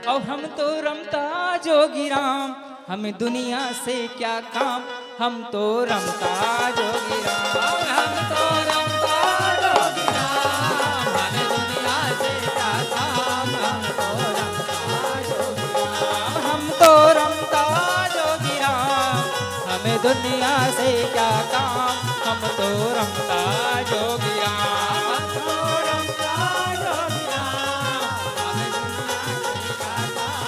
और हम तो रमता जोगी राम, हमें दुनिया से क्या काम, हम तो रमता जोगी राम, हम तो रमता जोगी राम, हमें दुनिया से क्या काम, हम तो रमता जोगी राम, हम तो रमता जोगी राम, हमें दुनिया से क्या काम, हम तो रमता जोगी राम, हम तो रमता जोगी राम, हमें दुनिया से क्या काम।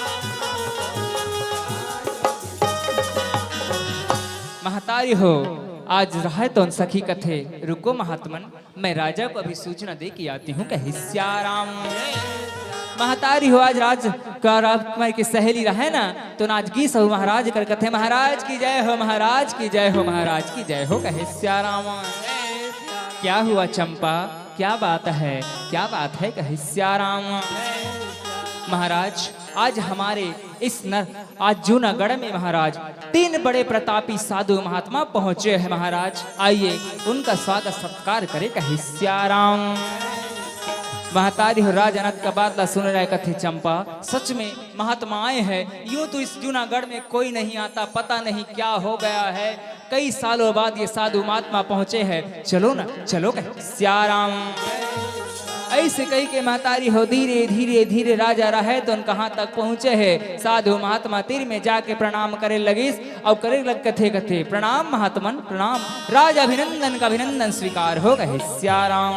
महतारी हो, आज रहे तो सखी कथे, रुको महात्मन, मैं राजा को अभी सूचना दे के आती हूँ। कहे सियाराम। महतारी हो, आज राज का राजकुमार की सहेली रहे ना, तो नाच गीस हो महाराज कर कथे, महाराज की जय हो, महाराज की जय हो, महाराज की जय हो। कहे सियाराम। क्या हुआ चंपा, क्या बात है, क्या बात है। कहे सियाराम। महाराज, आज हमारे इस आज जूनागढ़ में महाराज 3 बड़े प्रतापी साधु महात्मा पहुंचे हैं। महाराज आइए उनका स्वागत सत्कार करे। कहे सियाराम। महतारी हो, राज अनक का बात सुन रहे कथे चंपा, सच में महात्माएं हैं। यूं तो इस जूनागढ़ में कोई नहीं आता, पता नहीं क्या हो गया है। कई सालों बाद ये साधु महात्मा पहुंचे हैं, चलो ना चलो। कहे सियाराम। ऐसे कही के महतारी हो, धीरे धीरे धीरे राजा रहे तो कहाँ तक पहुँचे है। साधु महात्मा तीर में जाके प्रणाम करे लगिस और करे लग कथे कथे, प्रणाम महात्मन प्रणाम, राज अभिनंदन का अभिनंदन स्वीकार हो। गए सियाराम।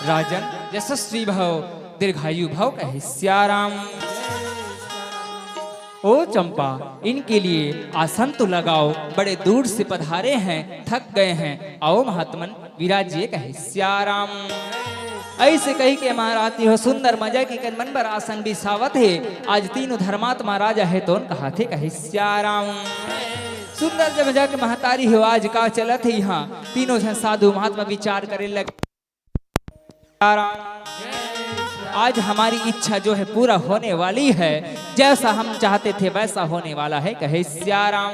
राजन यशस्वी भव, दीर्घायु भव। कहे सियाराम। ओ चंपा, इनके लिए आसन तो लगाओ, बड़े दूर से पधारे हैं, थक गए हैं, आओ महात्मन विराजिए। कहे सियाराम। ऐसे कही के महाराती हो, सुंदर मजा की मन पर आसन भी सावत है। आज तीनों धर्मात्मा राजा है तो कहा थे। कहे सियाराम। सुंदर जब जाके महतारी हो, आज का चलत है यहाँ, तीनों जन साधु महात्मा विचार करे लगे। आज हमारी इच्छा जो है पूरा होने वाली है, जैसा हम चाहते थे वैसा होने वाला है। कहे सियाराम।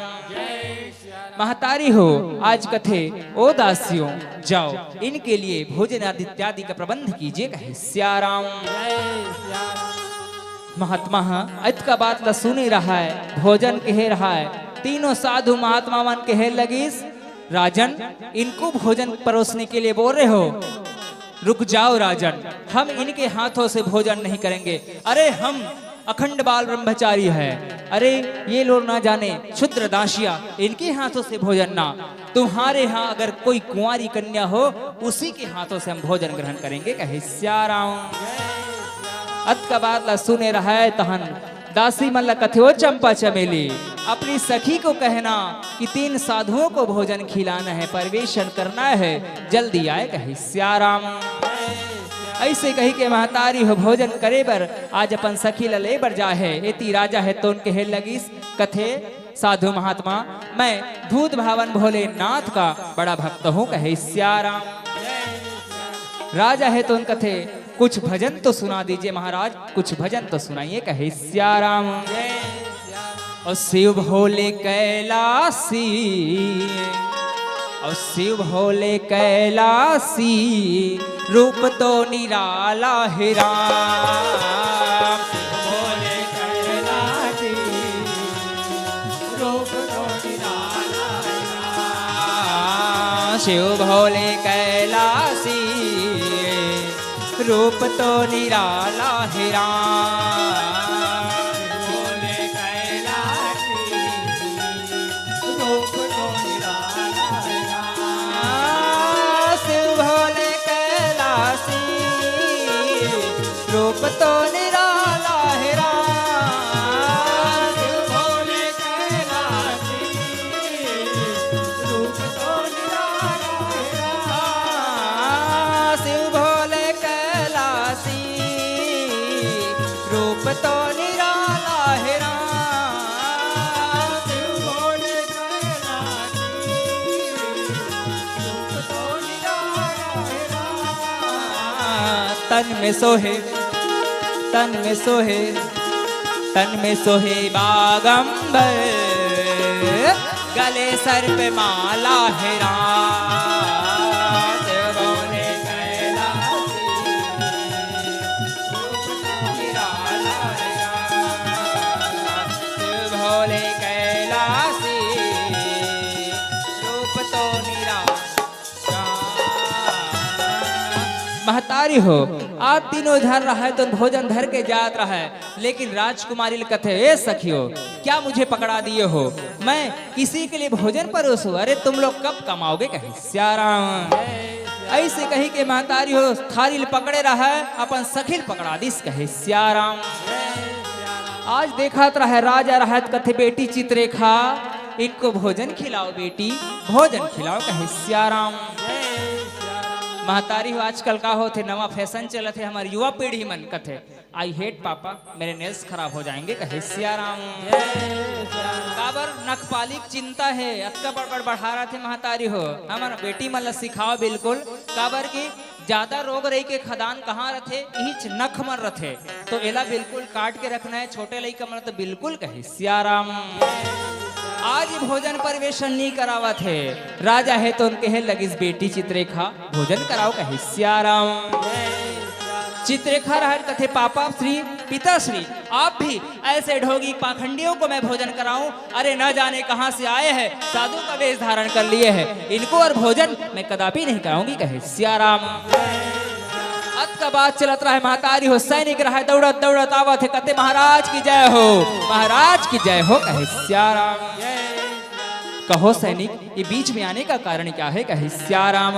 महतारी हो, आज कथे ओ दासियों, जाओ इनके लिए भोजन आदि इत्यादि का प्रबंध कीजिए। कहे सियाराम। महात्मा अत का बात ला सुनी रहा है, भोजन कहे रहा है। तीनों साधु महात्मा मन कहे लगिस, राजन इनको भोजन परोसने के लिए बोल रहे हो, रुक जाओ राजन, हम इनके हाथों से भोजन नहीं करेंगे। अरे हम अखंड बाल ब्रह्मचारी है, अरे ये लोग ना जाने क्षुद्र दासिया, इनके हाथों से भोजन ना। तुम्हारे यहाँ अगर कोई कुंवारी कन्या हो, उसी के हाथों से हम भोजन ग्रहण करेंगे। कहे सियाराम। अत का बात ला सुने रहा है तहन दासी मन ला कथे, ओ चंपा चमेली, अपनी सखी को कहना कि 3 साधुओं को भोजन खिलाना है, परिवेशन करना है, जल्दी आए। कहे सियाराम। ऐसे कही के महतारी हो, भोजन करे बर आज अपन सखी ले बर जा है। एती राजा है तो उनके हेल लगिस कथे, साधु महात्मा मैं भूत भावन भोलेनाथ का बड़ा भक्त हूँ। कहे सियाराम। राजा है तो उन कथे, कुछ भजन तो सुना दीजिए महाराज, कुछ भजन तो सुनाइए। कहे सियाराम। और शिव भोले कैलासी, और शिव भोले कैलासी, रूप तो निराला है राम। भोले कैलासी, रूप तो निराला है राम। शिव भोले कैलासी, रूप तो निराला है राम। रूप तो निराला है राम। भोले कैलासी, रूप तो निराला है राम। शिव भोले कैलासी, रूप तो निराला है राम। शिव भोले कैलासी, रूप तो निराला है राम। तन में सोहे, तन में सोहे, तन में सोहे बागंबर, गले सर पे माला है राम। शिव भोले कैलासी, रूप तो निराला है महतारी हो आज तीनों धर रहा है तो भोजन धर के जात रहा है, लेकिन राजकुमारी कथे ए सखियो क्या मुझे पकड़ा दिए हो, मैं किसी के लिए भोजन परोसूं, अरे तुम लोग कब कमाओगे, कहे सियाराम। ऐसे कही के महतारी हो थारी पकड़े रहा है अपन सखिल पकड़ा दिस, कहे सियाराम। आज देखा रहा राजा रहत कथे बेटी चित्रेखा इनको भोजन खिलाओ बेटी भोजन खिलाओ, कहे सियाराम। महतारी हो आजकल का होते नवा फैशन चलत है हमारी युवा पीढ़ी मन कथे आई हेट पापा मेरे नेल्स खराब हो जाएंगे, कहे सियाराम। काबर नखपालिक चिंता है अतका बड़ बढ़ा रहा थे महतारी हो हमारा बेटी मन सिखाओ बिल्कुल, काबर की ज्यादा रोग रही के खदान कहाँ रथे इच नख मर रथे, तो एला बिल्कुल काट के रखना है, छोटे लई कमर तो बिल्कुल, कहे सियाराम। आज भोजन परिवेशन नहीं करावा थे राजा है तो उनके है लगिस बेटी चित्रेखा भोजन कराओ, कहे सियाराम। चित्रेखा रहत कथे पापा श्री पिताश्री आप भी ऐसे ढोगी पाखंडियों को मैं भोजन कराऊं, अरे न जाने कहां से आए हैं साधु का वेश धारण कर लिए हैं, इनको और भोजन मैं कदापि नहीं कराऊंगी, कहे सियाराम। अत का बात चलत रहा है महतारी हो सैनिक रहा दौड़त दौड़त आवत है कते महाराज की जय हो महाराज की जय हो, कहे सियाराम। कहो सैनिक ये बीच में आने का कारण क्या है, कहे सियाराम।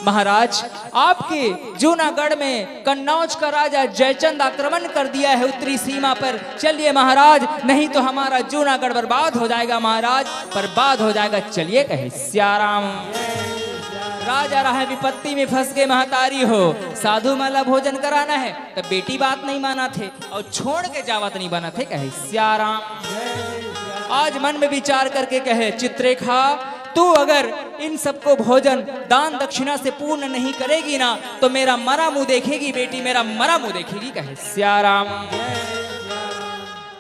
महाराज आपके जूनागढ़ में कन्नौज का राजा जयचंद आक्रमण कर दिया है उत्तरी सीमा पर, चलिए महाराज नहीं तो हमारा जूनागढ़ बर्बाद हो जाएगा, महाराज बर्बाद हो जाएगा, चलिए, कहे सियाराम। राजा रहा विपत्ति में फंस गए महतारी हो साधु माला भोजन कराना है तब बेटी बात नहीं माना थे और छोड़ के जावत नहीं बना थे, कहे सियाराम। आज मन में विचार करके कहे चित्रेखा तू अगर इन सबको भोजन दान दक्षिणा से पूर्ण नहीं करेगी ना तो मेरा मरा मुंह देखेगी बेटी, मेरा मरा मुंह देखेगी, कहे सियाराम।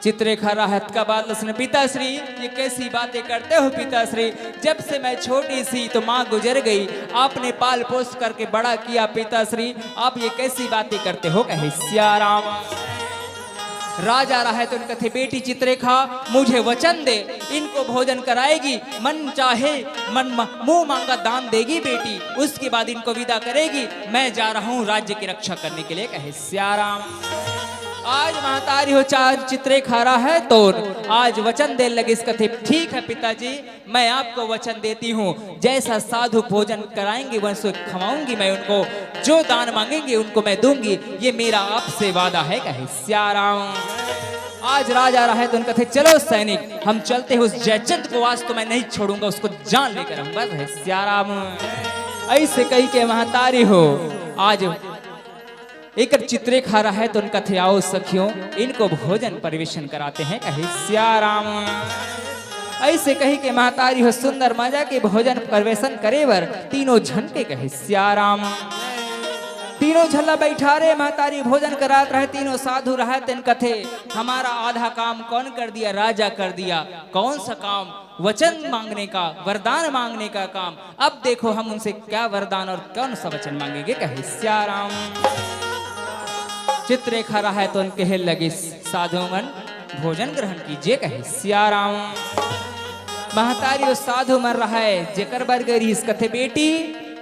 चित्रेखा राहत का बात सुने पिताश्री ये कैसी बातें करते हो पिताश्री, जब से मैं छोटी सी तो माँ गुजर गई, आपने पाल पोस करके बड़ा किया पिताश्री, आप ये कैसी बातें करते हो, कहे सियाराम। राजा रहा है तो उनका थे बेटी चित्रेखा मुझे वचन दे इनको भोजन कराएगी, मन चाहे मन मुंह मांगा दान देगी बेटी, उसके बाद इनको विदा करेगी, मैं जा रहा हूँ राज्य की रक्षा करने के लिए, कहे सियाराम। आज महतारी हो चार चित्रेखा रहा है तो आज वचन दे लगे इस कथे ठीक है पिताजी मैं आपको वचन देती हूँ जैसा साधु भोजन कराएंगे वैसे खवाऊंगी मैं उनको, जो दान मांगेंगे उनको मैं दूंगी, ये मेरा आपसे वादा है, कहे सियाराम। आज राजा रहा है तो उनका थे चलो सैनिक हम चलते हैं उस जयचंद को, आज तो मैं नहीं छोड़ूंगा उसको जान लेकर आऊंगा, कहे सियाराम। ऐसे कही के महतारी हो आज एक चित्रेखा रहा है तो उनका थे आओ सखियों इनको भोजन परिवेशन कराते हैं, कहे सियाराम। ऐसे कही के महतारी हो सुंदर मजा के भोजन परिवेशन करे बर तीनों झन के, कहे सियाराम। तीनों झल्ला बैठा रे महतारी भोजन करात रहे, तीनों साधु रहे तेन कथे हमारा आधा काम कौन कर दिया, राजा कर दिया, कौन सा काम, वचन मांगने का वरदान मांगने का काम, अब देखो हम उनसे क्या वरदान और कौन सा वचन मांगेंगे, कहे सियाराम। चित्रेखा रहा है तो उनके हेल लगे साधुगण भोजन ग्रहण कीजिए, कहे सियाराम। महतारी उस साधु मर रहा है जेकर बरगरी इस कथे बेटी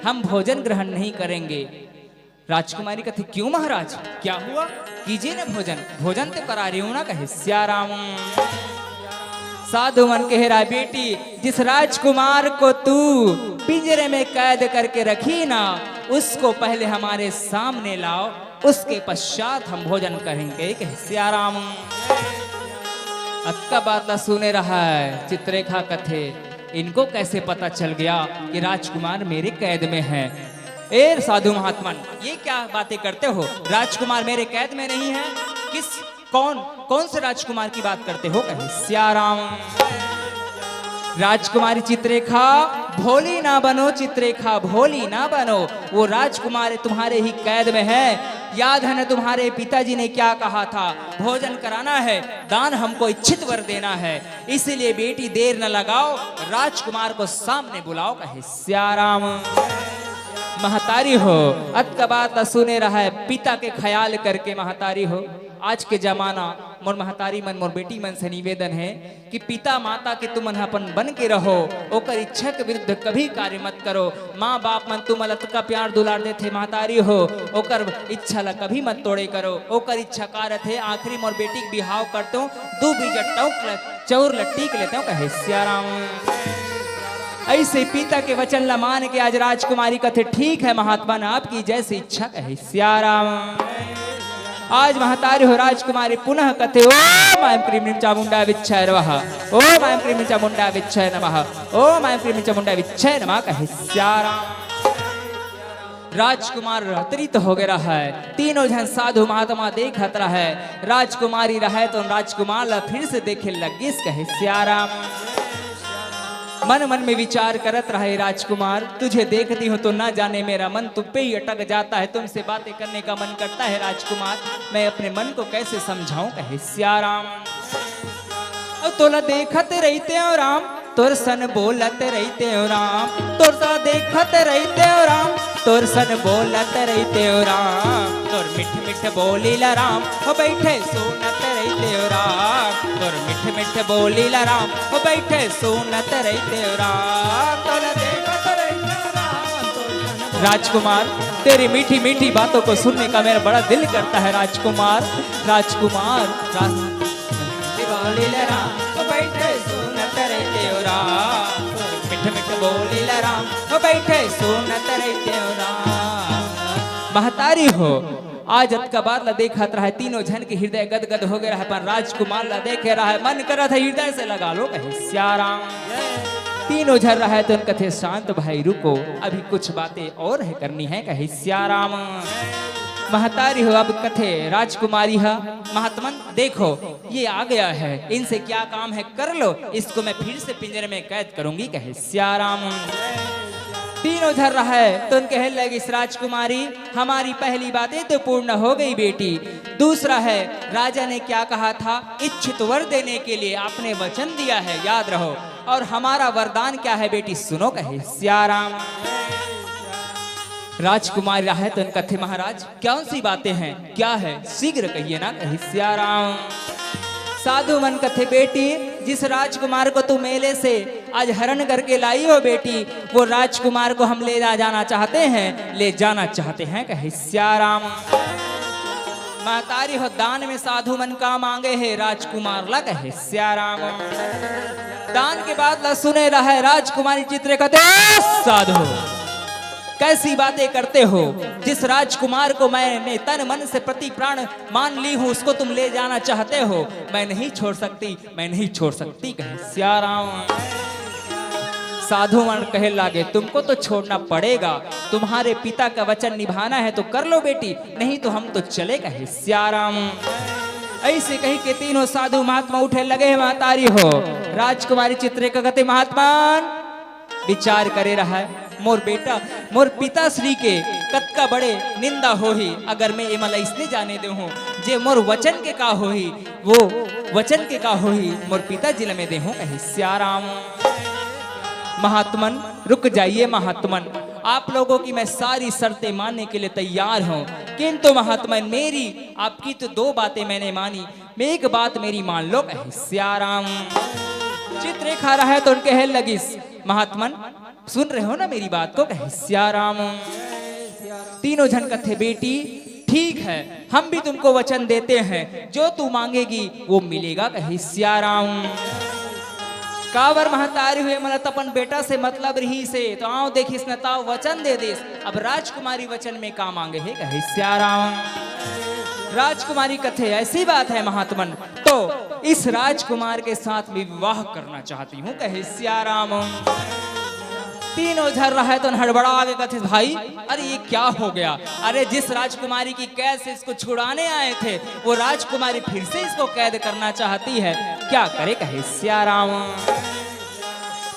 हम भोजन ग्रहण नहीं करेंगे। राजकुमारी कथे क्यों महाराज क्या हुआ, कीजिए ना भोजन, भोजन तो करा रही हूं ना, कहे सियाराम। साधु मन कह रहा बेटी जिस राजकुमार को तू पिंजरे में कैद करके रखी ना उसको पहले हमारे सामने लाओ, उसके पश्चात हम भोजन करेंगे, कहे सियाराम। अक्का बात सुने रहा है चित्रेखा कथे इनको कैसे पता चल गया कि राजकुमार मेरे कैद में है। ए साधु महात्मन ये क्या बातें करते हो, राजकुमार मेरे कैद में नहीं है, किस कौन से राजकुमार की बात करते हो, कहे सियाराम। राजकुमारी चित्रेखा भोली ना बनो, चित्रेखा भोली ना बनो, वो राजकुमार तुम्हारे ही कैद में है। याद है ना तुम्हारे पिताजी ने क्या कहा था, भोजन कराना है, दान हमको इच्छित वर देना है, इसीलिए बेटी देर न लगाओ, राजकुमार को सामने बुलाओ, कहे सियाराम। महतारी हो अत का बात सुने रहा है पिता के ख्याल करके महतारी हो आज के जमाना मोर महतारी मन मोर बेटी मन से निवेदन है कि पिता माता के तुम अपन बन के रहो, ओकर इच्छा के विरुद्ध कभी कार्य मत करो। माँ बाप मन तुम का प्यार दुलार देथे, महतारी हो ओकर इच्छा ला कभी मत तोड़े करो। ओकर इच्छा कारत है आखिरी मोर बेटी के बिहाव करते हो, दो बीजा टौक चौर लट्टी के लेते हो कहे सियाराम। ऐसे पिता के वचन ला मान के आज राजकुमारी कथे ठीक है महात्मा ने आपकी जैसी इच्छा कहे सियाराम। आज महतारी हो राजकुमारी पुनः कथे ओम ऐं क्रीं चामुंडा विच्छय नमः, ओम ऐं क्रीं चामुंडा विच्छय नमः, ओम ऐं क्रीं चामुंडा विच्छय नमः कहे सियाराम। राजकुमार अतरित हो गया है, तीनों जन साधु महात्मा देखत रहा है। राजकुमारी रहे तो राजकुमार ला फिर से देखे लगिस कहे सियाराम। मन मन में विचार करत रहे राजकुमार, तुझे देखती हूँ तो ना जाने मेरा मन तुम पे ही अटक जाता है, तुमसे बातें करने का मन करता है राजकुमार, मैं अपने मन को कैसे समझाऊं कहे सियाराम। तोला देखत रहते हो राम, तोर सन बोलत रहते हो राम, तोर सा देखत रहते हो राम, तोर सन बोलत रहते हो राम, तोर मिठ मिठ बोलीला राम हो बैठे सुनत रहते हो राम, तोर मिठ मिठ बोलीला राम हो बैठे सुनत रहते हो राम, तोला देखत रहते हो राम। राजकुमार तेरी मीठी मीठी बातों को सुनने का मेरा बड़ा दिल करता है राजकुमार। राजकुमार बोलीला राम हो बैठे सुनत रहते हो राम, मिठ मिठ बोलीला राम हो बैठे सुनत रहते हो राम। महतारी हो आज अतकबार ला देखत रहा है, तीनों जन के हृदय गदगद हो गया है, पर राजकुमार ला देखे रहा है, मन कर रहा था हृदय से लगा लो कहे सियाराम। तीनों जन रहा है तो कथे शांत भाई रुको, अभी कुछ बातें और है करनी है कहे सियाराम। महतारी हो अब कथे राजकुमारी है, महात्मन देखो ये आ गया है, इनसे क्या काम है कर लो, इसको मैं फिर से पिंजरे में कैद करूंगी कहे सियाराम। तीनों धर रहा है तो उनके कह लगी इस राजकुमारी हमारी पहली बातें तो पूर्ण हो गई बेटी, दूसरा है राजा ने क्या कहा था, इच्छित वर देने के लिए आपने वचन दिया है याद रहो, और हमारा वरदान क्या है बेटी सुनो कहे सियाराम। राजकुमारी रहा तो कथे महाराज कौन सी बातें हैं, क्या है शीघ्र कहिए ना कहे सियाराम। साधु मन कथे बेटी जिस राजकुमार को तू मेले से आज हरण करके लाई हो बेटी, वो राजकुमार को हम ले जाना चाहते हैं, ले जाना चाहते हैं कहे सियाराम। महतारी हो दान में साधु मन का मांगे है, राजकुमार ला कहे सियाराम। दान के बाद ला सुने रहा है राजकुमारी चित्र कथे साधु कैसी बातें करते हो, जिस राजकुमार को मैंने तन मन से प्रति प्राण मान ली हूँ उसको तुम ले जाना चाहते हो, मैं नहीं छोड़ सकती, मैं नहीं छोड़ सकती कहे सियाराम। साधु मन कहे लागे तुमको तो छोड़ना पड़ेगा, तुम्हारे पिता का वचन निभाना है तो कर लो बेटी, नहीं तो हम तो चले कहे सियाराम। ऐसे कही के तीनों साधु महात्मा उठे लगे महतारी हो राजकुमारी चित्रे का कहते महात्मान विचार करे रहा है, मोर बेटा मोर पिता श्री के कत का बड़े निंदा हो ही, अगर मैं ये मला इसने जाने दे हूँ जे मोर वचन के का हो ही, वो वचन के का हो ही मोर पिता जिले में दे हूँ कहे सियाराम। महात्मन रुक जाइए महात्मन, आप लोगों की मैं सारी शर्तें मानने के लिए तैयार हूँ, किंतु महात्मन मेरी आपकी तो दो बातें मैंने मानी, एक बात मेरी मान लो कहे सियाराम। चित्ररेखा रहा है तो उनके हेल लगिस महात्मन सुन रहे हो ना मेरी बात को कहे सियाराम। तीनों जन कथे बेटी ठीक है हम भी तुमको वचन देते हैं, जो तू मांगेगी वो मिलेगा कहे सियाराम। कावर महतारी हुए मतलब अपन बेटा से मतलब रही से तो आओ देखिस न ताओ वचन दे देस, अब राजकुमारी वचन में का मांगे है कहे सियाराम। राजकुमारी कथे ऐसी बात है महात्मन, तो इस राजकुमार के साथ विवाह करना चाहती हूँ कहे सियाराम। तीनों झर रहा है तो हड़बड़ा आगे कथे भाई अरे ये क्या हो गया, अरे जिस राजकुमारी की कैद से इसको छुड़ाने आए थे वो राजकुमारी फिर से इसको कैद करना चाहती है, क्या करे कहे सियाराम।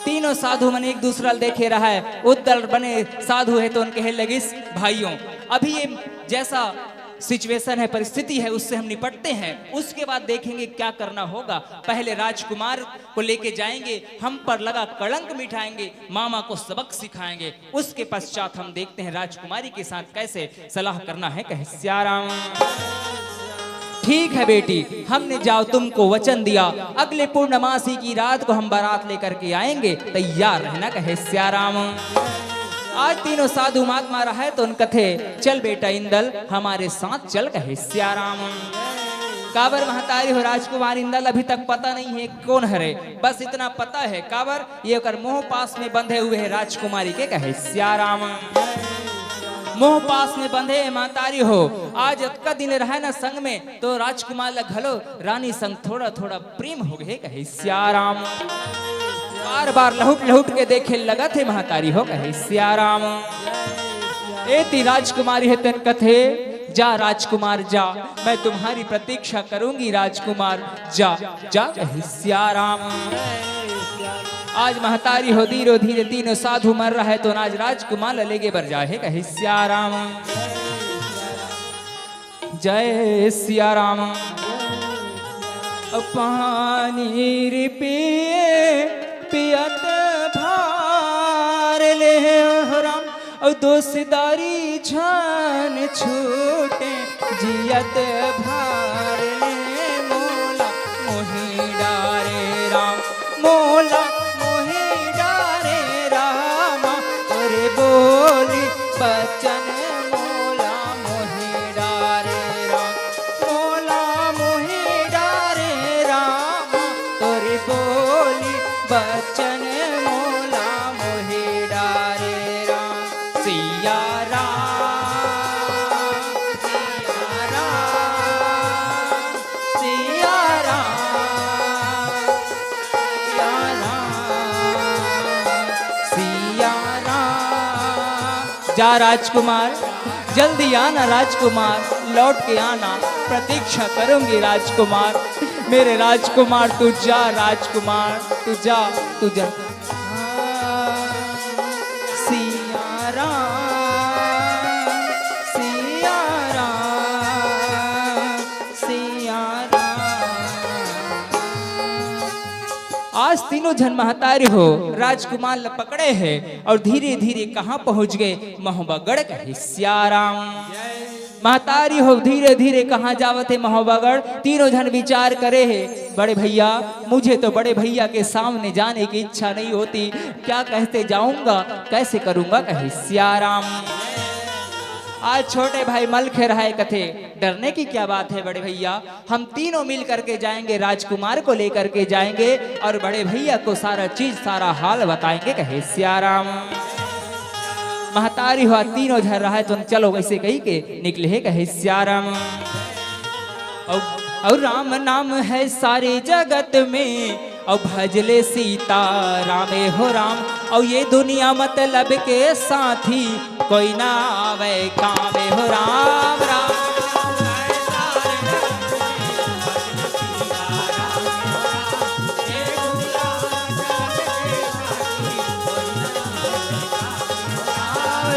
तीनों साधु मन एक दूसरा देखे रहा है, उद्दल बने साधु है तो उनके लगिस भाइयों अभी ये जैसा सिचुएशन है परिस्थिति है उससे हम निपटते हैं, उसके बाद देखेंगे क्या करना होगा। पहले राजकुमार को लेके जाएंगे, हम पर लगा कलंक मिटाएंगे, मामा को सबक सिखाएंगे, उसके पश्चात हम देखते हैं राजकुमारी के साथ कैसे सलाह करना है कहे सियाराम। ठीक है बेटी, हमने जाओ तुमको वचन दिया, अगले पूर्णमासी की रात को हम बारात लेकर के आएंगे, तैयार रहना, कहे सियाराम। आज तीनों साधु महात्मा रहे तो उन कथे, चल बेटा इंदल हमारे साथ चल, कहे सियाराम। काबर महतारी हो राजकुमार इंदल अभी तक पता नहीं है कौन हरे, बस इतना पता है काबर ये कर मोह पास में बंधे हुए है राजकुमारी के, कहे सियाराम। मोह पास में बंधे महतारी हो, आज का दिन रहे ना संग में तो राजकुमार लगलो रानी संग थोड़ा थोड़ा प्रेम हो गए, कहे सियाराम। बार बार लहुट लहुट के देखे लगा थे महतारी हो, कहे सियाराम। एती राजकुमारी है तन कथे, जा राजकुमार जा, मैं तुम्हारी प्रतीक्षा करूंगी राजकुमार, जा जा, कहे सियाराम। आज महतारी हो धीरे धीरे तीनों साधु मर रहा है तो आज राजकुमार लेगे बर जाए, कहे सियाराम। जय सियाराम। पानी रे पिए पियत भार ले राम, और दोस्तारी छान छूटे जियत भार ले, मोला मोहि डारे राम, मोला मोहि डारे राम, अरे बोली बचन मोला मोहि डारे राम, मोला मोहि डारे राम, अरे बोली बचन मोला मोहि डारे राम। सिया जा राजकुमार, जल्दी आना राजकुमार, लौट के आना, प्रतीक्षा करूंगी राजकुमार, मेरे राजकुमार तू जा राजकुमार, तू जा तू जा। सिया राम, सिया राम, सिया राम। आज तीनों जन महतारी हो राजकुमार ल पकड़े हैं और धीरे धीरे कहाँ पहुंच गए, महोबागढ़, कहे सियाराम। महतारी हो धीरे धीरे कहाँ जावत है, महोबागढ़। तीनों जन विचार करे है, बड़े भैया मुझे तो बड़े भैया के सामने जाने की इच्छा नहीं होती, क्या कहते जाऊंगा, कैसे करूंगा, कहे सियाराम। आज छोटे भाई मलखे रहा कथे, डरने की क्या बात है बड़े भैया, हम तीनों मिल करके जाएंगे, राजकुमार को लेकर के जाएंगे और बड़े भैया को सारा चीज सारा हाल बताएंगे, कहे सियाराम। महतारी हुआ तीनों झर रहा है तो चलो ऐसे कही के निकले है, कहे सियाराम। और राम नाम है सारे जगत में, और भजले सीता रामे हो राम, और ये दुनिया मतलब के साथी कोई ना आवे कामे हो राम। राम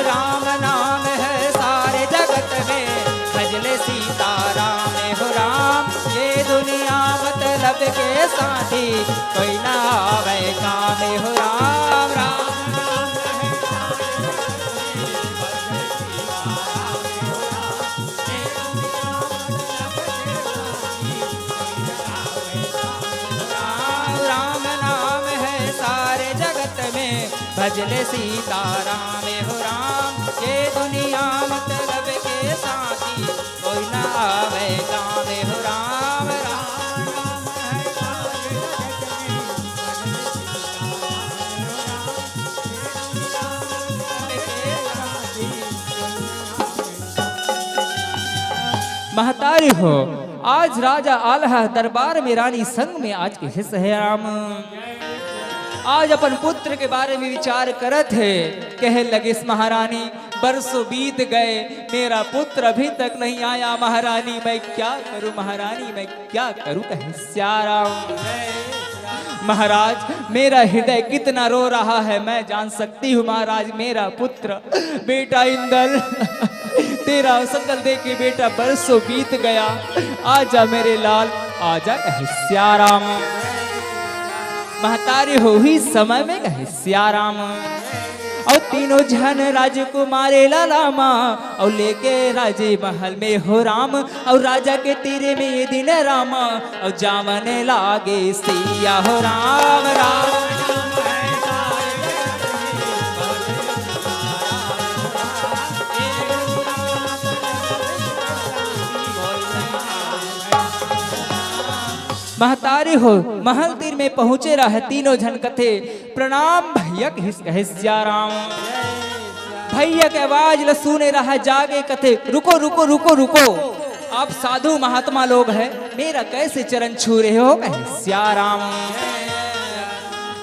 राम नाम है सारे जगत में, भजले सीता रामे हो राम, ये दुनिया मतलब के साथी कोई ना आवे कामे हो राम। राम राम नाम है सारे जगत में, भजले सीता रामे हो राम, ये दुनिया मतलब के साथी कोई ना आवे कामे हो राम। महतारी हो आज राजा आल्हा दरबार में रानी संग में आज के हिस्से है राम। आज अपन पुत्र के बारे में विचार करत है, कह लगे महारानी बरसों बीत गए, मेरा पुत्र अभी तक नहीं आया महारानी, मैं क्या करूं महारानी, मैं क्या करूं, कहे सियाराम। महाराज मेरा हृदय कितना रो रहा है मैं जान सकती हूँ महाराज, मेरा पुत्र बेटा इंदल तेरा सकल देखे बेटा बरसों बीत गया, आजा मेरे लाल आजा, कहे सियाराम। महतारी हो ही समय में, कहे सियाराम। और तीनों जन राजकुमारे लालामा और लेके राजे महल में हो राम और राजा के तीरे में ये दिन रामा और जावन लागे सिया हो राम राम। महतारी हो महल तीर में पहुंचे रहे तीनों जन कथे प्रणाम भैया कहे सियाराम। भैया के आवाज ल सुने रहा जागे कथे रुको रुको रुको रुको, आप साधु महात्मा लोग हैं, मेरा कैसे चरण छू रहे हो कहे सियाराम।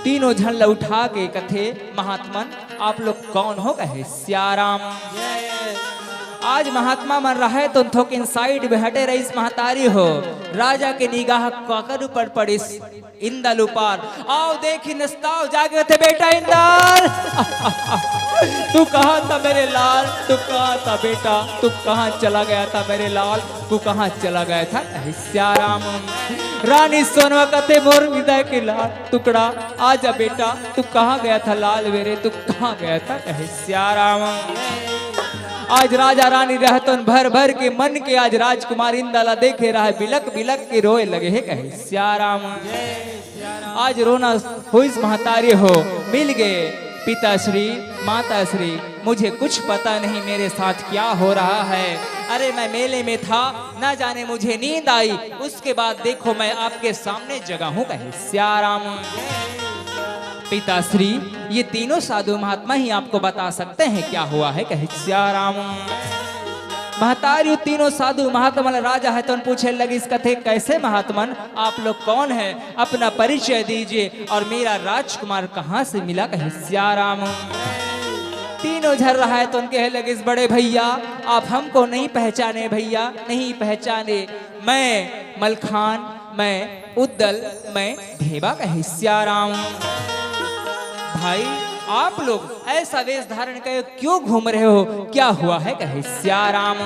तीनों जन ल उठा के कथे महात्मन आप लोग कौन हो कहे सियाराम। आज महात्मा मन रहे तो थोक साइड में हटे रहीस महतारी हो राजा के निगाह काकर ऊपर पड़िस इंदल ऊपर आओ देखी नस्ताओ जागे थे बेटा इंदल तू कहाँ था मेरे लाल, तू कहाँ था बेटा, तू कहाँ चला गया था मेरे लाल, तू कहाँ चला गया था सियाराम। रानी सोनवा कहते मोर हृदय के लाल टुकड़ा आजा बेटा, तू कहाँ गया था लाल मेरे, तू कहाँ गया था कहे सियाराम। आज राजा रानी रहतन भर भर के मन के आज राजकुमार इंदला देखे रहा बिलक बिलक के रोए लगे है कहे सियाराम। आज रोना हुई महतारी हो मिल गए पिताश्री माताश्री, मुझे कुछ पता नहीं मेरे साथ क्या हो रहा है। अरे मैं मेले में था ना जाने मुझे नींद आई, उसके बाद देखो मैं आपके सामने जगा हूँ कहे सियाराम। पिताश्री ये तीनों साधु महात्मा ही आपको बता सकते हैं क्या हुआ है कहे सियाराम। महतारी तीनों साधु महात्मा राजा है तो पूछे लगी इस कथे कैसे महात्मन आप लोग कौन है, अपना परिचय दीजिए और मेरा राजकुमार कहाँ से मिला कहे सियाराम। तीनों झर रहा है तो उनके लगे इस बड़े भैया आप हमको नहीं पहचाने, भैया नहीं पहचाने, मैं मलखान, मैं उद्दल, मैं ढेबा कहे सियाराम। भाई आप लोग ऐसा वेश धारण कर क्यों घूम रहे हो, क्या हुआ है कहे सियाराम।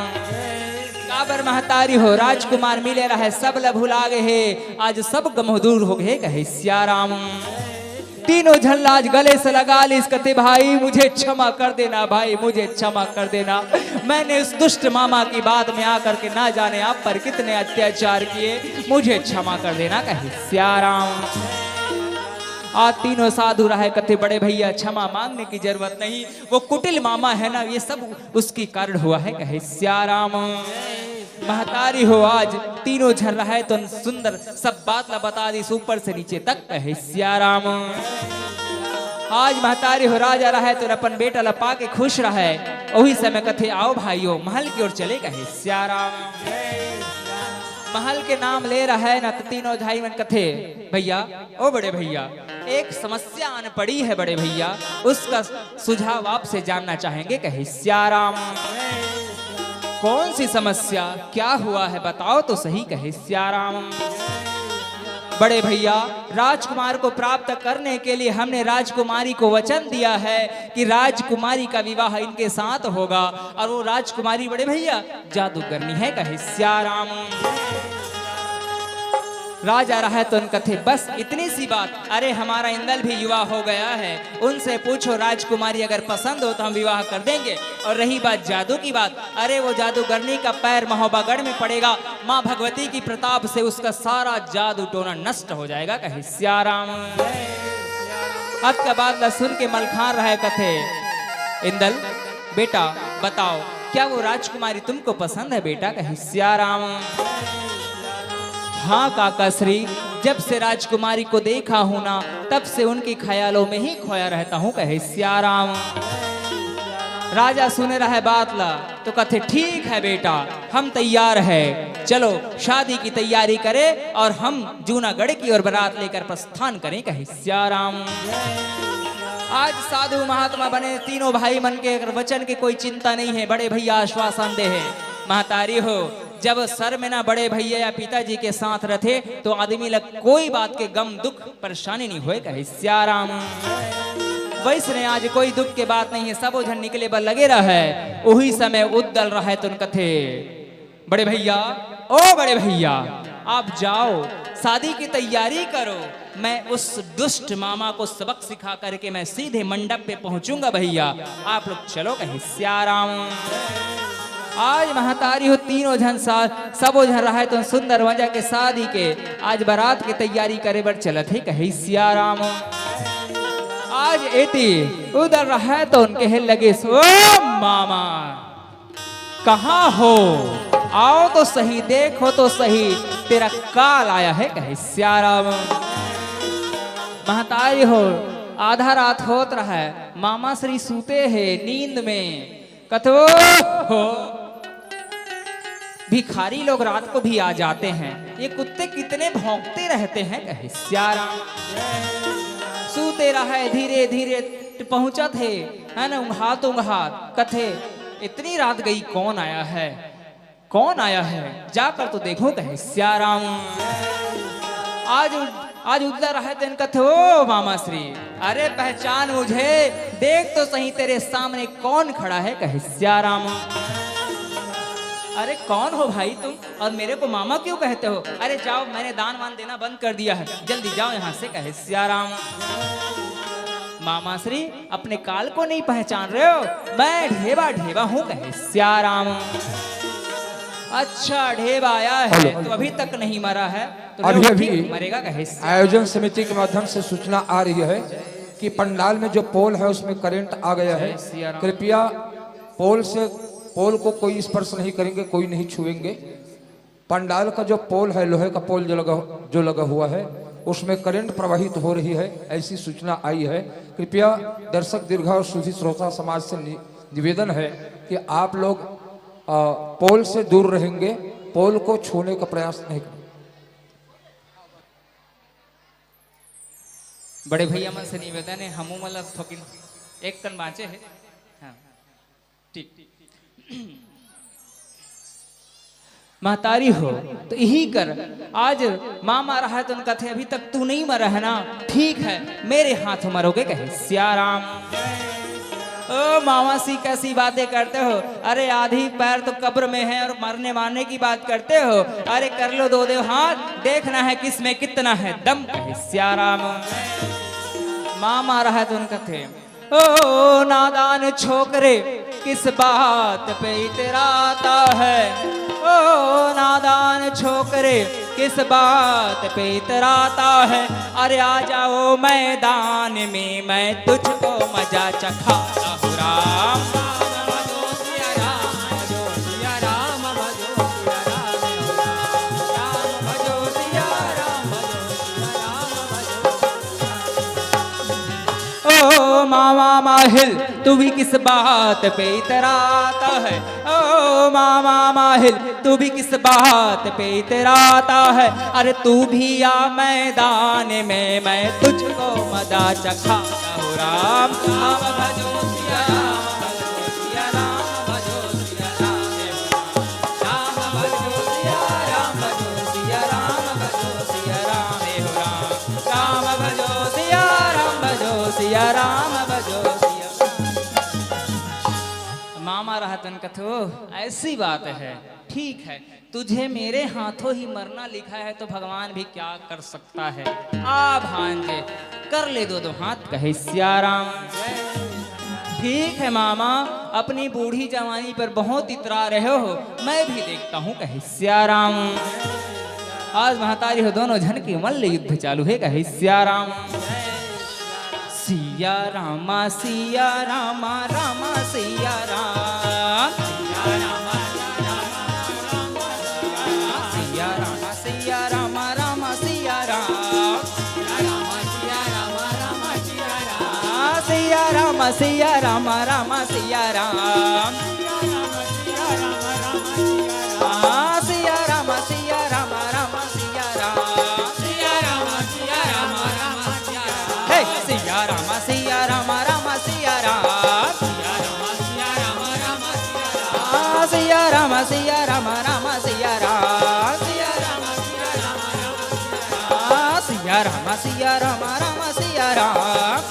काबर महतारी हो राजकुमार मिले रहे सब ल भुला गए है, आज सब गम दूर हो गए कहे सियाराम। तीनों झल्लाज गले से लगा ली इस कहते भाई मुझे क्षमा कर देना, भाई मुझे क्षमा कर देना, मैंने उस दुष्ट मामा की बात में आकर के ना जाने आप पर कितने अत्याचार किए, मुझे क्षमा कर देना कहे सियाराम। आज तीनों साधु रहे कथे बड़े भैया क्षमा मांगने की जरूरत नहीं, वो कुटिल मामा है ना ये सब उसकी कारण हुआ है कहे सियाराम। महतारी हो आज तीनों झर रहे तो सुंदर सब बात ला बता दी ऊपर से नीचे तक कहे सियाराम। आज महतारी हो राजा रहे तो अपन बेटा ला पाके खुश रहे, वही समय कथे आओ भाइयों महल की ओर चले कहे सियाराम। महल के नाम ले रहा है ना तो तीनों भाई मन कथे भैया ओ बड़े भैया एक समस्या आन पड़ी है बड़े भैया, उसका सुझाव आपसे जानना चाहेंगे कहे सियाराम। कौन सी समस्या क्या हुआ है बताओ तो सही कहे सियाराम। बड़े भैया राजकुमार को प्राप्त करने के लिए हमने राजकुमारी को वचन दिया है कि राजकुमारी का विवाह इनके साथ होगा, और वो राजकुमारी बड़े भैया जादूगरनी है कहे सियाराम। राजा रहे तो उन कथे बस इतनी सी बात, अरे हमारा इंदल भी युवा हो गया है, उनसे पूछो राजकुमारी अगर पसंद हो तो हम विवाह कर देंगे। और रही बात जादू की बात, अरे वो जादूगरनी का पैर महोबागढ़ में पड़ेगा, माँ भगवती की प्रताप से उसका सारा जादू टोना नष्ट हो जाएगा कहे सियाराम। अब का बात सुन के मलखान रहे कथे इंदल बेटा बताओ क्या वो राजकुमारी तुमको पसंद है बेटा कहे सियाराम। हाँ काका श्री जब से राजकुमारी को देखा हूं ना तब से उनके ख्यालों में ही खोया रहता हूं कहे सियाराम। राजा सुने रहे बात ला तो कथे ठीक है बेटा हम तैयार है, चलो शादी की तैयारी करें और हम जूनागढ़ की ओर बारात लेकर प्रस्थान करें कहे सियाराम। आज साधु महात्मा बने तीनों भाई मन के वचन की कोई चिंता नहीं है, बड़े भैया आश्वासन दे है। महतारी हो जब सर में ना बड़े भैया या पिताजी के साथ रहे तो आदमी लग कोई बात के गम दुख परेशानी नहीं होए कहे सियाराम। वैसे आज कोई दुख के बात नहीं है, सब ओझन निकले पर लगे रहे। वही समय उद्दल रहे तो कथे बड़े भैया ओ बड़े भैया आप जाओ शादी की तैयारी करो। मैं उस दुष्ट मामा को सबक सिखा करके मैं सीधे मंडप पे पहुंचूंगा भैया, आप लोग चलो कहीं सियाराम। आज महतारी हो तीनों जन सब जन रहा है तो सुंदर वजह के शादी के आज बारात की तैयारी करे बर चलत है कहीं सियाराम। आज एती उधर रहा है तो उनके हे लगे ओ मामा कहाँ हो, आओ तो सही, देखो तो सही, तेरा काल आया है कहीं सियाराम। महतारी हो आधा रात होत रहा है, मामा श्री सूते है नींद में, कथो हो भिखारी लोग रात को भी आ जाते हैं, ये कुत्ते कितने भौंकते रहते हैं कहीं सियाराम। सूते रहा धीरे धीरे पहुंचा थे है ना, उंघात कथे इतनी रात गई, कौन आया है, कौन आया है, जाकर तो देखो कहे सियाराम। आज उधर रहे तो इनका थे ओ मामा श्री, अरे पहचान मुझे, देख तो सही तेरे सामने कौन खड़ा है कहे सियाराम। अरे कौन हो भाई तुम, और मेरे को मामा क्यों कहते हो, अरे जाओ मैंने दान वान देना बंद कर दिया है, जल्दी जाओ यहाँ से कहे सियाराम। मामा श्री अपने काल को नहीं पहचान रहे हो, मैं ढेबा हूँ कहे सियाराम। अच्छा ढेबा आया है तो अभी तक नहीं मरा है, तो अभी मरेगा कहे। आयोजन समिति के माध्यम से सूचना आ रही है कि पंडाल में जो पोल है उसमें करंट आ गया है, कृपया पोल को कोई स्पर्श नहीं करेंगे, कोई नहीं छुएंगे। पंडाल का जो पोल है, लोहे का पोल जो लगा हुआ है उसमें करंट प्रवाहित हो रही है, ऐसी सूचना आई है। कृपया दर्शक दीर्घा और सुधी श्रोता समाज से निवेदन है कि आप लोग पोल से दूर रहेंगे, पोल को छूने का प्रयास नहीं करें। बड़े भैया मन से निवेदन है, हमू मतलब थोकिन एक कन बाँचे है, हाँ ठीक महतारी हो तो यही कर, आज मामा रहा है तो उनका थे अभी तक तू नहीं मरा है ना, ठीक है मेरे हाथ मरोगे कहे सियाराम। ओ मामा सी कैसी बातें करते हो, अरे आधी पैर तो कब्र में है और मरने मारने की बात करते हो, अरे कर लो दो देव हाथ, देखना है किसमें कितना है दम कहे सियाराम। मामा रहा है तो उनका थे ओ नादान छोकरे किस बात पे इतराता है, ओ नादान छोकरे किस बात पे इतराता है, अरे आ जाओ मैदान में मैं तुझको मजा चखाता हूँ राम। ओ मामा माहिल तू भी किस बात पे इतराता है, ओ मामा माहिल तू भी किस बात पे इतराता है, अरे तू भी आ मैदान में मैं तुझको मजा चखाता हूँ राम। राम भजो सिया राम, भजो सिया राम, राम भजो सिया राम, भजो सिया राम, भजो सिया राम हे हो राम। राम भजो सिया राम, भजो सिया राम, भजो सिया। मामा रहा तन कथो ऐसी बात है, ठीक है तुझे मेरे हाथों ही मरना लिखा है तो भगवान भी क्या कर सकता है, आ भांजे कर ले दो हाथ कहे सियाराम। ठीक है मामा अपनी बूढ़ी जवानी पर बहुत इतरा रहे हो, मैं भी देखता हूँ कहे सियाराम। आज महतारी हो दोनों जन की मल्ल युद्ध चालू है कहे सियाराम। सिया रामा रामा सिया राम, सिया रामा सिया रामा सिया रामा रामा सिया राम, सिया रामा सिया रामा रामा सिया राम, सिया रामा सिया रामा रामा सिया राम, सिया रामा सिया रामा रामा सिया राम, हे सिया रामा सिया रामा रामा सिया राम, सिया रामा सिया रामा रामा सिया राम, सिया रामा सिया रामा रामा सिया राम।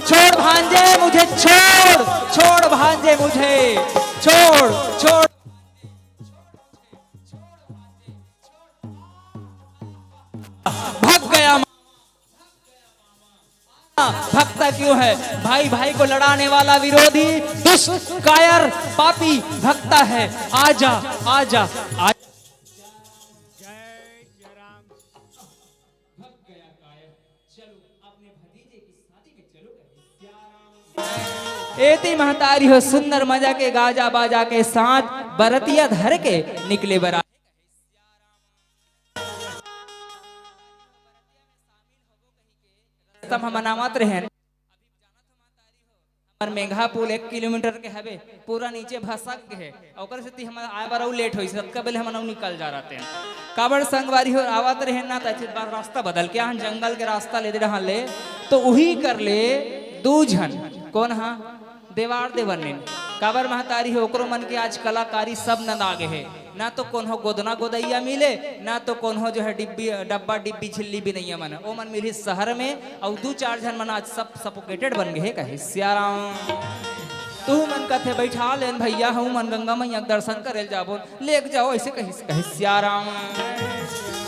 छोड़ भांजे मुझे, छोड़ भांजे मुझे, छोड़। भक्त क्यों है? भाई भाई को लड़ाने वाला विरोधी दुष्ट कायर पापी भक्त है। आजा आजा आजा। एती महतारी हो सुंदर मजा के गाजा बाजा के साथ बरतिया धर के निकले बरा। तब हम मनावत रहे और मेघा पुल 1 किलोमीटर के हवे पूरा नीचे भसक के है और से हम आए बार लेट होई सबका पहले हम निकल जा रहते हैं काबड़ संगवारी हो आवत रहे ना तो बार रास्ता बदल के हम जंगल के रास्ता ले दे रहा ले तो वही कर ले दू जन कौन हा देवार देवनिन काबर महतारी हो ओकरो मन के आज कलाकारी सब न आगे है ना तो कौन हो गोदना गोदैया मिले ना तो कौन हो जो है डिब्बी डब्बा डिब्बी झिल्ली भी नहीं है मन ओ मन मिली शहर में और 2-4 जन मन आज सब सफोकेटेड बन गए कहे सियाराम तू मन कथे बैठा लेन भैया हूँ मन गंगा मैया दर्शन करे जाबो ले जाओ ऐसे कहे सियाराम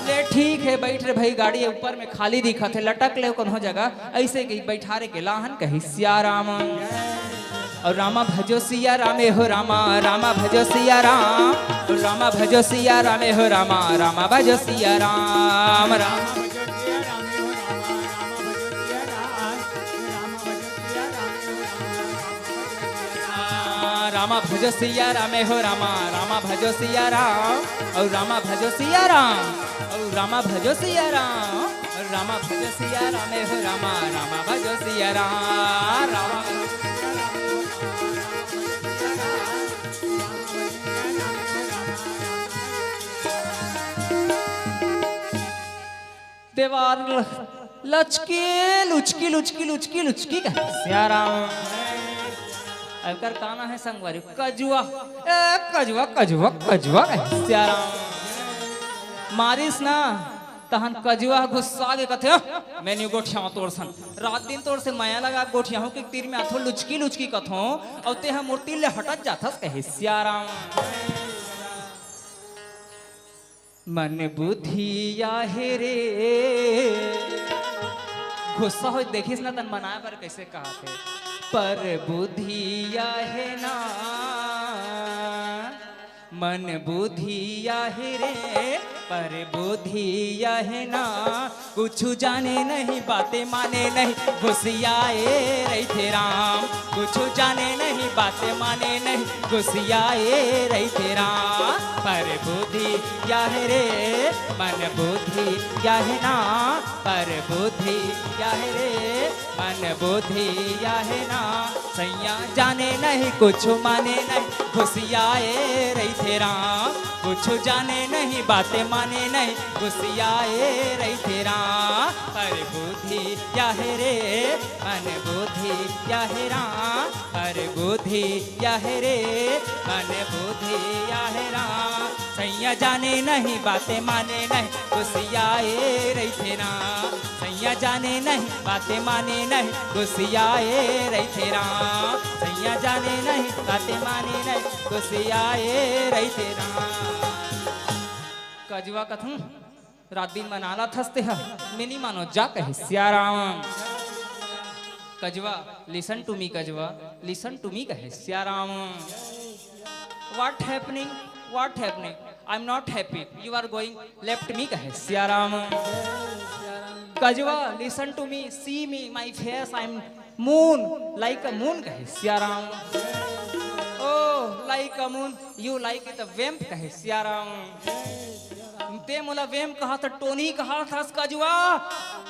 ले ठीक है बैठ रे भाई गाड़ी ऊपर में खाली दिखा थे लटक ले कौन हो जगह ऐसे कहीं बैठा रे के लाहन कहे सियाराम और रामा भजो सिया रामे हो रामा रामा भजो सिया राम रामा भजो सिया रामे हो रामा रामा भजो सिया राम रामा भजो सिया रामे हो रामा रामा भजो सिया राम और रामा भजो सिया राम और रामा भजो सिया राम और रामा भजो सिया रामे हो रामा रामा भजो सिया राम रामा देवार लचके लुचकी लुचकी लुचकी लुचकी कहे सियाराम अगर काना है संगवारी कजुआ ए कजुआ कजुआ कजुआ कहे सियाराम मारिस ना तहन कजुआ गुस्सा के कथे मैंने गोठिया तोड़ सन रात दिन तोड़ से माया लगा गोठिया के तीर में आथो लुचकी लुचकी कथो और ते हम मूर्ति ले हटत जाथस कहे सियाराम मन बुद्धि आहे रे गुस्सा हो देखिस ना तन मनाए पर कैसे कहा थे पर बुद्धि आहे ना मन बुद्धि आहे रे पर बुद्धि आहे ना कुछ जाने नहीं बातें माने नहीं घुसियाए रही थे राम कुछ जाने नहीं बातें माने नहीं घुसियाए रही थे राम पर बुद्धि क्या है रे मन बुद्धि क्या है ना पर बुद्धि क्या है रे मन बुद्धि क्या है ना सैया जाने नहीं कुछ माने नहीं घुसियाए रही थे राम कुछ जाने नहीं बातें माने नहीं घुसियाए रही थे राम पर बुद्धि क्या है रे मन बुद्धि क्या है राम पर बुद्धि क्या है रे मन बुद्धि क्या है राम सैया जाने नहीं बातें माने नहीं घुसियाए रही थे राम सैया जाने नहीं बातें माने नहीं घुसियाए रही थे राम सैया जाने नहीं बातें माने नहीं घुसियाए रही थे राम कजुआ कथूं रात दिन मनाला थसते है मिनी मानो जा कहे सियाराम कजुआ लिसन टू मी कजुआ लिसन टू मी कहे Siyaram what happening I am not happy you are going left me कहे सियाराम कजुआ listen to me see me my face I am moon like a moon कहे Siyaram oh like a moon you like it a vamp कहे सियाराम ते मोला वेम कहा था Tony कहा था कजुआ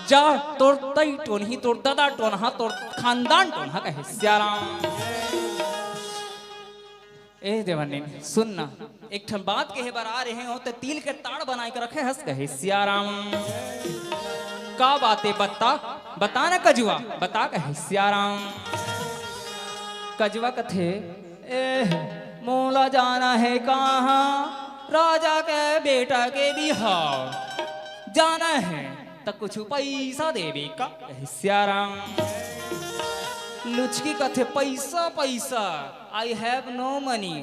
जा तोर तई टोनी तोर दादा टोनहा तोर खानदान टोनहा कहे सियाराम ए देवानी सुनना एक ठन बात कहे बार आ रहे हो तो तिल के ताड़ बनाए के रखे हंस कहे सियाराम का बातें बता ना कजुआ बता कहे सियाराम कजुआ कथे ए मोला जाना है कहाँ राजा के बेटा के बिहार जाना है तो कुछ पैसा देवी का कहे सियाराम लुचकी कथे पैसा पैसा आई हैव नो मनी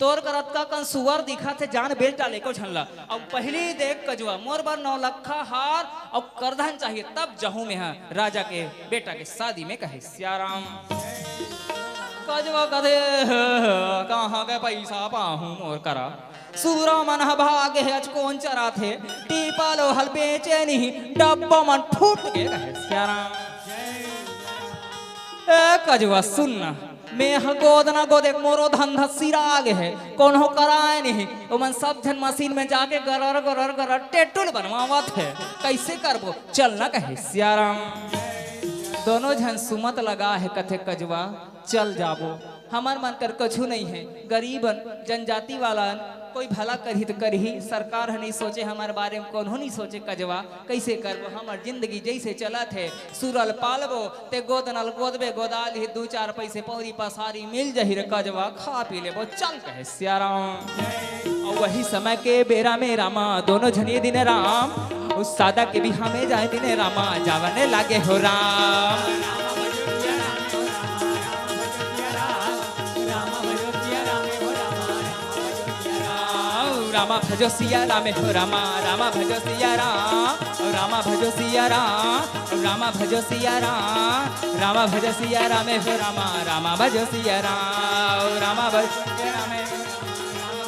तोर करत का कन सुअर दिखा थे जान बेच डाले को झनला। अब पहली देख कजुआ मोर बर 9 लखा हार और करधन चाहिए तब जहू में है राजा के बेटा के शादी में कहे सियाराम। कजुआ कदे कहाँ के पैसा पाहूं मोर करा सूरा मन भागे है कौन चरा थे टीपालो हल बेचे नहीं डब्बा मन फूट के कहे सियाराम। ए कजुआ सुनना मैं गोदना गोदे मोरो धंधा सिरा आगे है कौन हो कराए नहीं वो मन सब जन मशीन में जाके गरर गरर गरर टेटुल बनवावत है कैसे करबो चल ना कहे सियाराम। दोनों जन सुमत लगा है कथे कजुआ चल जाबो हमार मन कर कछु नहीं है गरीबन जनजाति वाला कोई भला करही तो करही सरकार नहीं सोचे हमारे बारे में कौन हो नहीं सोचे कजवा कैसे करबो हमार जिंदगी जैसे चला थे सुरल पालबो ते गोदनल गोदबे गोदाल ही 2-4 पैसे पौरी पसारी मिल जही रे कजवा खा पी लेबो चल कहे सियाराम। और वही समय के बेरा में रामा दोनों झनिए दिन राम उस सादा के भी हमें जाए दिन रामा जावने लागे हो राम। रामा भजो सिया राम हो रामा रामा भजो सिया राम रामा भजो सिया राम रामा भजो सिया राम रामा भजो सिया राम हो रामा रामा भजो सिया राम रामा भजो सिया राम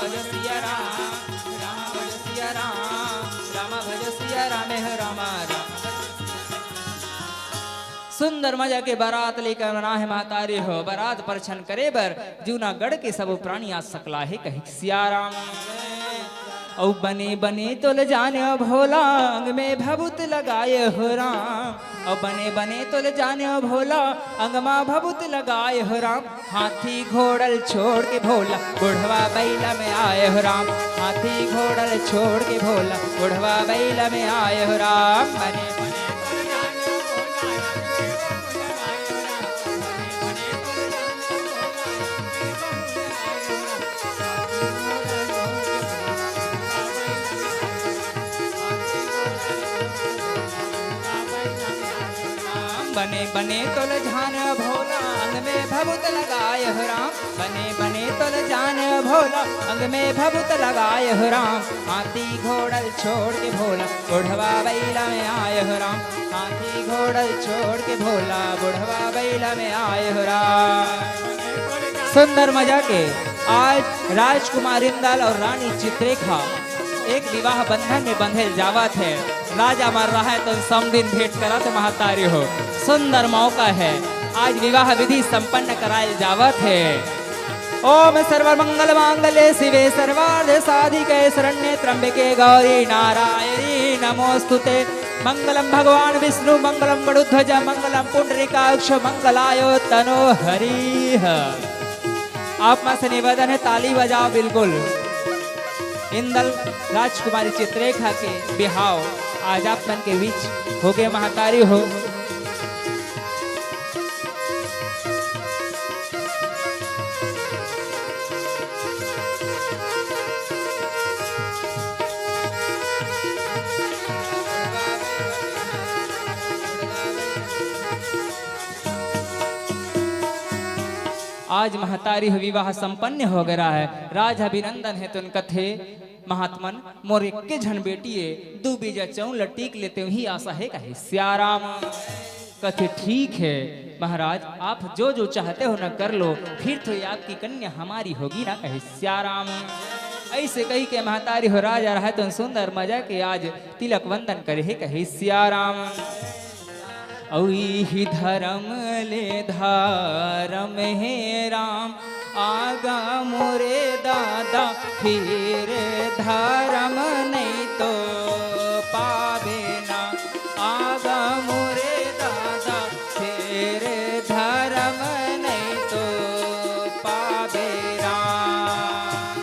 भजो सिया राम रामा भजो सिया राम रामा भजो सिया राम हो रामा। सुंदर मजा के बारात लेकर ना है महतारी हो बारात पर छन करे बर जूनागढ़ के सब प्राणी आ सकला है कही सियाराम। औ बने बने तो ल जाने भोला अंग में भभूत लगाए हो राम और बने बने तो ल जाने भोला अंग में भभूत लगाए हो राम। हाथी घोड़ल छोड़ के भोला बुढ़वा बैला में आए हो राम हाथी घोड़ल छोड़ के भोला बुढ़वा बैला में आए हो राम। बने बने बने तोल जान भोला अंग में भभूत लगाए हो राम बने बने तोल जान भोला अंग में भभूत लगाए हो राम। हाथी घोड़ल छोड़ के भोला बुढ़वा बैला में आए हो राम हाथी घोड़ल छोड़ के भोला बुढ़वा बैला में आए हो राम। सुंदर मजा के आज राजकुमार इंदल और रानी चित्रेखा एक विवाह बंधन में बंधे जावा थे राजा मर रहा है तो समदिन भेंट करा तो महतारी हो सुंदर मौका है आज विवाह विधि संपन्न कराए जावत है। ओम सर्वमंगल मांगल्ये शिवे सर्वार्थ साधिके शरण्ये त्र्यंबके गौरी नारायणी नमोस्तुते। मंगलम भगवान विष्णु मंगलम गरुध्वज मंगलम पुंडरीकाक्ष मंगलायो तनो हरि। आप में से निवेदन है ताली बजाओ बिल्कुल। इंदल राजकुमारी चित्रेखा के बिहाव आज आप मन के बीच हो गए महतारी हो। आज महतारी विवाह संपन्न हो गया है राज अभिनंदन है तुन कथे महात्मन मोर के झन बेटिए दू बीजा चौन लटीक लेते ही आशा है कहे सियाराम। कथे ठीक है महाराज आप जो जो चाहते हो न कर लो फिर तो ये आपकी कन्या हमारी होगी ना कहे सियाराम। ऐसे कही के महतारी हो राजा रहा तो सुंदर मजा के आज तिलक वंदन करे है कहे सियाराम। ही धर्म ले धारम हे राम आगा मोरे दादा फिर धर्म नहीं तो पावे ना आगा मोरे दादा फिर धर्म नहीं तो पावे राम।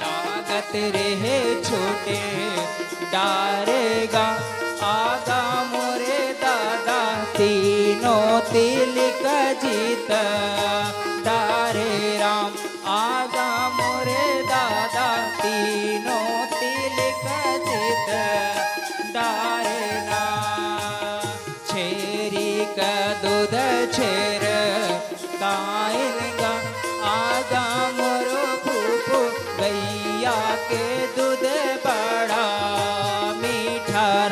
लागत रहे छोटे डारेगा आगा मोरे दादा तीनों तिलक जीत डारे राम आगा मोरे दादा तीनों तिलक जीत डारे राम। छेरी का दूध छेर काइन गा आगा मोरो भूख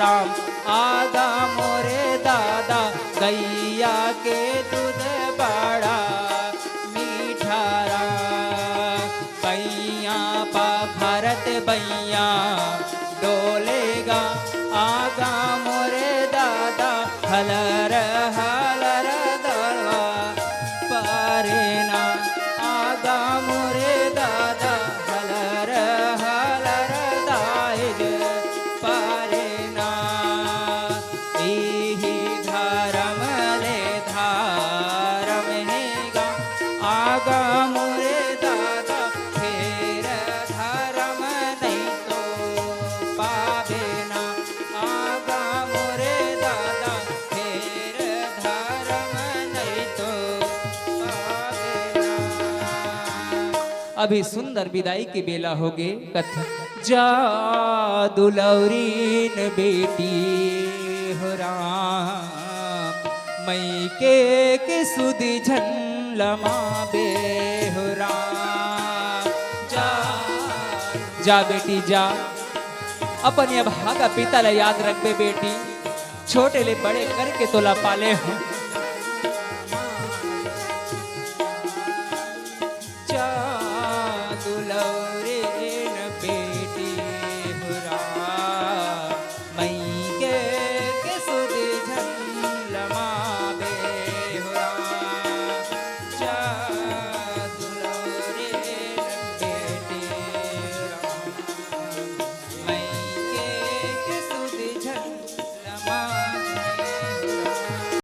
राम आगा मोरे दादा गैया के दूध बड़ा मीठा राम बैया पखरत बैया डोलेगा आगा मोरे दादा हलर हलर दलवा परेना आगा मोरे दादा हलर हलर दाइज परेना इही धर्म ले धारम हेगा आगा मोरे दादा फेर धर्म नहीं तो पावे ना आगा मोरे दादा फेर धर्म नहीं तो पावे ना। अभी सुंदर विदाई की बेला हो गए कथा जा दुलौरीन बेटी हो राम मई के सुधि झलमा बे हो राम जा बेटी जा अपन ये भागा पिता ला याद रख बे बेटी छोटे ले बड़े करके तोला पाले हो